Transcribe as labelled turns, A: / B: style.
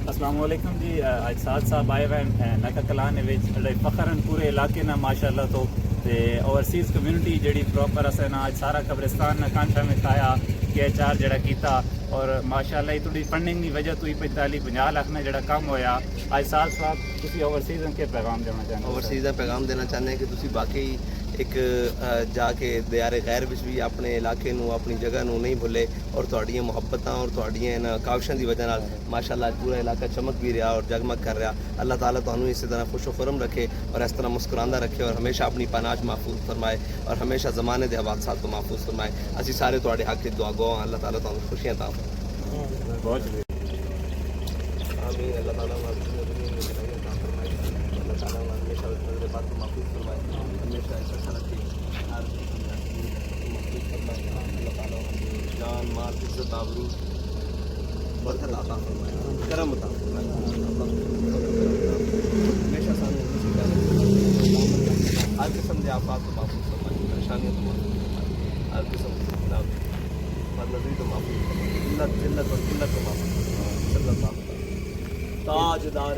A: अस्सलाम वालेकुम जी। आज साथ साहब आए हुए हैं नका कलान फखरन पूरे इलाके ना माशाल्लाह तो ओवरसीज़ कम्यूनिटी जड़ी प्रॉपर असें ना आज सारा कब्रिस्तान ना कांठा में खाया के चार जड़ा कीता और माशाल्लाह थोड़ी फंडिंग की वजह तो ही 45-50 लाख ने जड़ा कम होया। आज साथ साहब तुसी ओवरसीज़ के पैगाम देना चाहते हैं?
B: ओवरसीज़ का पैगाम देना चाहते हैं कि तुसी बाकी एक जाके दियारे गैर विच भी अपने इलाके नू अपनी जगह नू नहीं भुले और तुहाड़ियां मुहब्बतां और तुहाड़ियां इन्हां काविशां दी वजह नाल माशाअल्लाह पूरा इलाका चमक भी रहा और जगमग कर रहा। अल्लाह ताला तुहानू इसी तरह खुशो खुरम रखे और इस तरह मुस्कुरांदा रखे और हमेशा अपनी पनाज महफूज फरमाए और हमेशा ज़माने के हादसात को महफूज फरमाए। असी सारे तुहाड़े हक च दुआ गो। अल्लाह ताला तुहानू खुशियां ता फरमाए।
A: बहुत शुक्रिया।
B: आमीन। अल्लाह ताला अल्लाह ताला हमेशा नज़र बात को महफूज फरमाए, हमेशा ऐसा रखे महफूज फरमाए। अल्लाह ताला जान माल इज्जत आबरू बरकत अता फरमाए, करम अता फरमाए। हमेशा सानू हर किस्म के आफात को महफूज फरमाए, परेशानियों को महफूज फरमाए, हर किस्म के खिलाफ बदनज़री को महफूज फरमाए, जिल्लत और किल्लत को महफूज फरमाए। सल्लल्लाहु अलैहि वसल्लम ताजदार